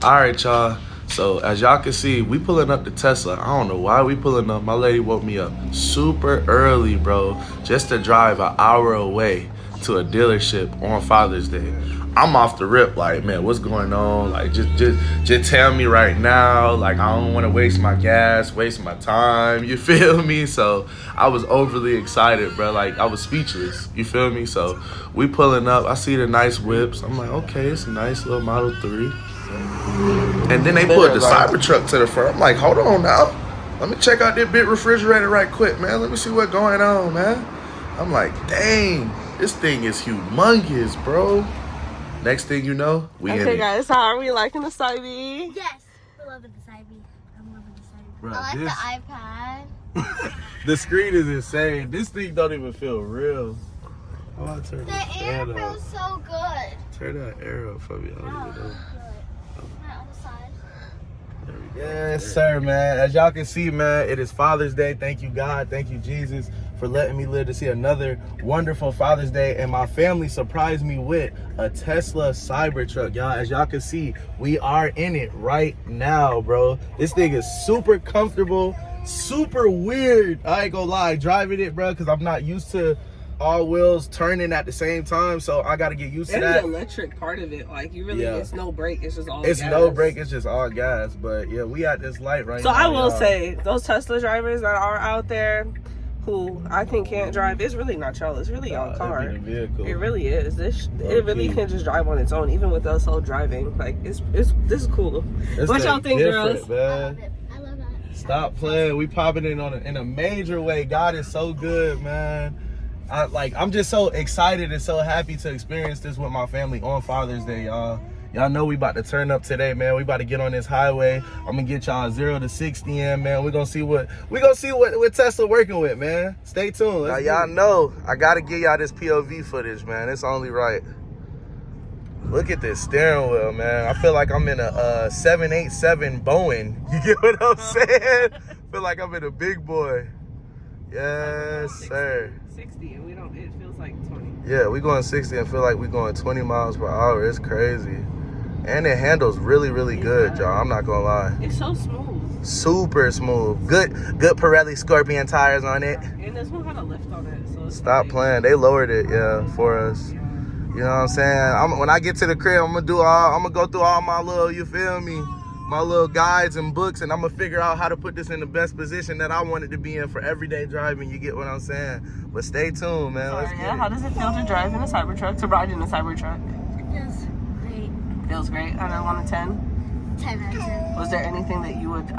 All right, y'all. So as y'all can see, we pulling up the Tesla. I don't know why we pulling up. My lady woke me up super early, bro, just to drive an hour away to a dealership on Father's Day. I'm off the rip, like, man, what's going on? Like, just tell me right now. Like, I don't want to waste my gas, waste my time. You feel me? So I was overly excited, bro. Like, I was speechless. You feel me? So we pulling up. I see the nice whips. I'm like, okay, it's a nice little Model 3. And then they pulled the Cybertruck to the front. I'm like, hold on now. Let me check out this big refrigerator right quick, man. Let me see what's going on, man. I'm like, dang, this thing is humongous, bro. Next thing you know, we in it. Okay, guys, how are we liking the Cyber? Yes, we're loving the Cyber. I'm loving the Cyber. Bro, I like the iPad. The screen is insane. This thing don't even feel real. I want to turn The air feels so good. Turn that air up for me. I don't even know. On the side. There we go. Yes, sir, man. As y'all can see, man, it is Father's Day. Thank you, God. Thank you, Jesus, for letting me live to see another wonderful Father's Day. And my family surprised me with a Tesla Cybertruck, y'all. As y'all can see, we are in it right now, bro. This thing is super comfortable, super weird. I ain't gonna lie, driving it, bro, because I'm not used to all wheels turning at the same time, so I gotta get used to that. And the electric part of it, like, you really, it's no brake, it's just all it's gas. no brake, it's just all gas. But yeah, we at this light right now. So I will say, those Tesla drivers that are out there who I think can't drive, it's really not y'all, it's really y'all car. It really is. It really can just drive on its own, even with us all driving. Like, this is cool. What y'all think, girls? Man. I love it. I love that. Stop playing. We popping in in a major way. God is so good, man. I'm just so excited and so happy to experience this with my family on Father's Day, y'all. Y'all know we about to turn up today, man. We about to get on this highway. I'm gonna get y'all 0 to 60 in, man. We're gonna see what Tesla working with, man. Stay tuned. Now y'all know I gotta give y'all this POV footage, man. It's only right. Look at this steering wheel, man. I feel like I'm in a 787 Boeing. You get what I'm saying? Feel like I'm in a big boy. Yes, sir. 60 and it feels like 20. Yeah, we going 60 and feel like we going 20 miles per hour. It's crazy. And it handles really, really good, y'all. I'm not gonna lie. It's so smooth. Super smooth. Good Pirelli Scorpion tires on it. And this one had a lift on it. So stop playing. They lowered it, yeah, for us. You know what I'm saying? When I get to the crib, I'm gonna go through all my little, you feel me? My little guides and books, and I'm gonna figure out how to put this in the best position that I want it to be in for everyday driving. You get what I'm saying? But stay tuned, man. Let's get it. How does it feel to drive in a Cybertruck, to ride in a Cybertruck? It feels great. Feels great. Out of 1 to 10? 10 out of 10. Was there anything that you would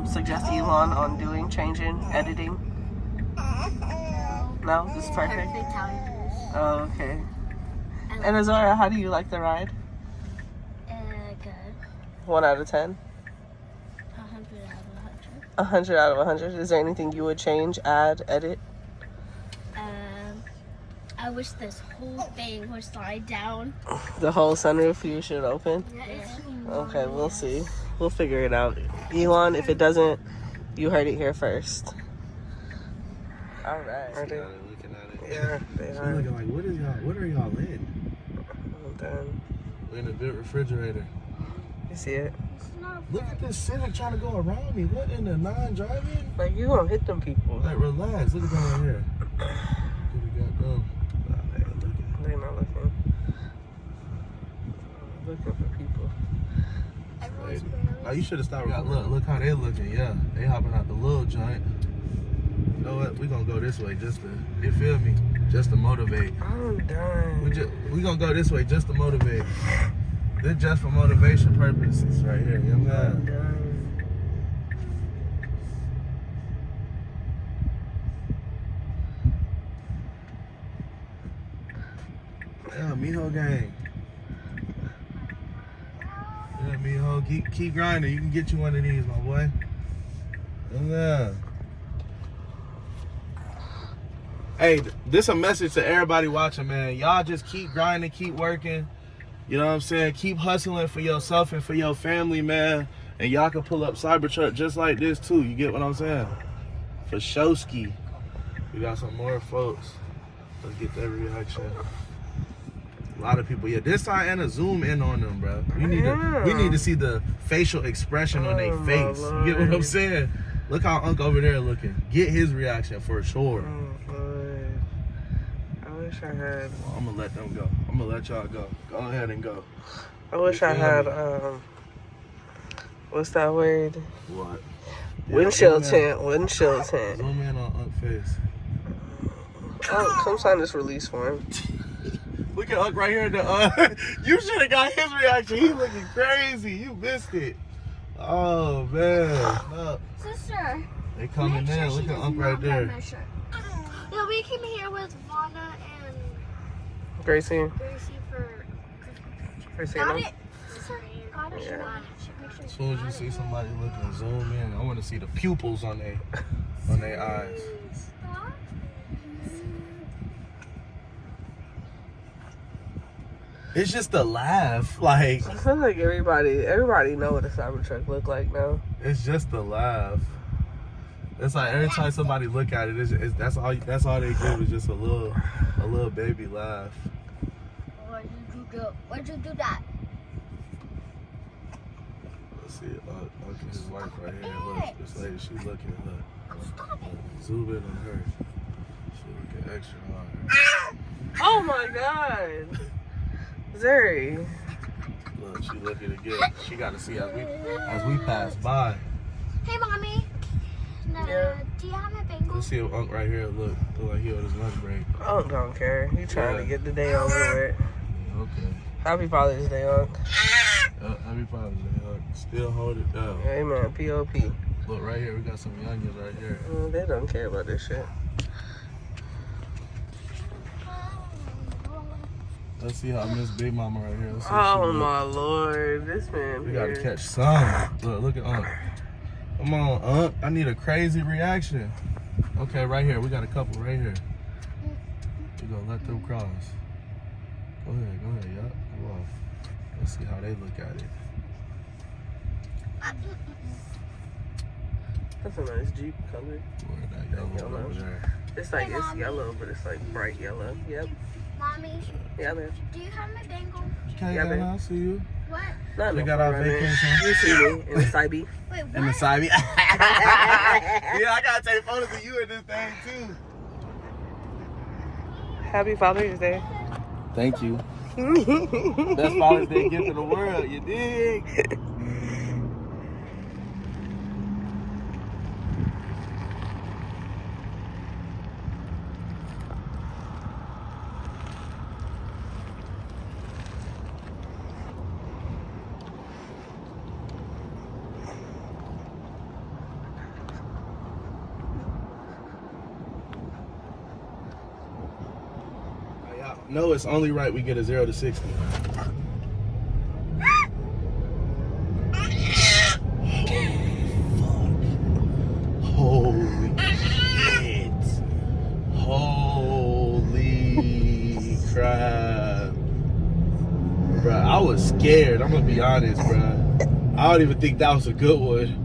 suggest Elon on doing, changing, editing? No? This is perfect? Everything's how it is. Oh, okay. And Azora, how do you like the ride? Good. 1 out of 10? 100 out of 100. 100 out of 100. Is there anything you would change, add, edit? I wish this whole thing would slide down. The whole sunroof you should open? Yeah. Okay, we'll see. We'll figure it out. Elon, if it doesn't, you heard it here first. All right. Looking at it. Yeah, they are. Looking like, what are y'all in? I'm done. We're in a big refrigerator. You see it? Look at this Civic trying to go around me. What in the non-driving? Like, you gonna hit them people. Like, relax. Look at that right here. They're not looking. Looking for people. Oh, you should have stopped. Look how they looking. Yeah, they hopping out the little joint. You know what? We gonna go this way just to, you feel me? Just to motivate. I'm done. We gonna go this way just to motivate. This just for motivation purposes right here. You know what I'm saying? Yeah, Miho gang. Yeah, Miho, keep grinding. You can get you one of these, my boy. Yeah. Hey, this a message to everybody watching, man. Y'all just keep grinding, keep working. You know what I'm saying? Keep hustling for yourself and for your family, man. And y'all can pull up Cybertruck just like this too. You get what I'm saying? For Showski. We got some more folks. Let's get that reaction. A lot of people. Yeah, this side and a zoom in on them, bro. We need to see the facial expression on their face. You get what I'm saying? Look how Unc over there looking. Get his reaction for sure. I wish I had. Well, I'm gonna let them go. I'm gonna let y'all go. Go ahead and go. I wish I had. What's that word? What? Windshield tint. Windshield tint. Zoom in on Unc's face. Oh, come sign this release form. Look at Unc right here. You should have got his reaction. He looking crazy. You missed it. Oh man. Look. Sister. They coming in. Look at Unc right there. Yeah, we came here with Vonna and Gracie. Gracie for Gracie. got it. Sister, got it. Yeah. As soon as you see somebody looking, zoom in. I want to see the pupils on their eyes. It's just a laugh, like. I feel like everybody know what a Cybertruck look like now. It's just a laugh. It's like every time somebody look at it, that's all they give is just a little baby laugh. Why'd you do that? Let's see, look at his wife right here. Look, this lady, she's looking. Look, zoom in on her. She looking extra hard. Oh my God. Zuri. Look, she looking again. She got to see as we pass by. Hey, mommy. No, Yeah. do you have my bangle? Let's see if Unc right here look like he on his lunch break. Unc don't care. He trying to get the day over with. Yeah, okay. Happy Father's Day, Unc. Happy Father's Day, Unc. Still hold it down. Amen. P.O.P. Look right here, we got some youngins right here. They don't care about this shit. Let's see how Miss Big Mama right here. Let's see Oh my Lord, this man. We gotta catch some. Look at Unc. Come on, Unc. I need a crazy reaction. Okay, right here. We got a couple right here. We gonna let them cross. Go ahead, yup. Come on. Let's see how they look at it. That's a nice Jeep color. Where that yellow over there. It's like it's yellow, but it's like bright yellow. Yep. Mommy, Yeah, man. do you have my bangle? Okay, Yeah, yeah, babe. I see you. What? Not We no got fun our right there. vacation. You see me in the Cybe. Wait, what? In the side. Yeah, I gotta take photos of you in this thing too. Happy Father's Day. Thank you. Best Father's Day gift in the world, you dig? No, it's only right we get a 0 to 60. Holy shit. Holy crap. Bruh, I was scared. I'm gonna be honest, bruh. I don't even think that was a good one.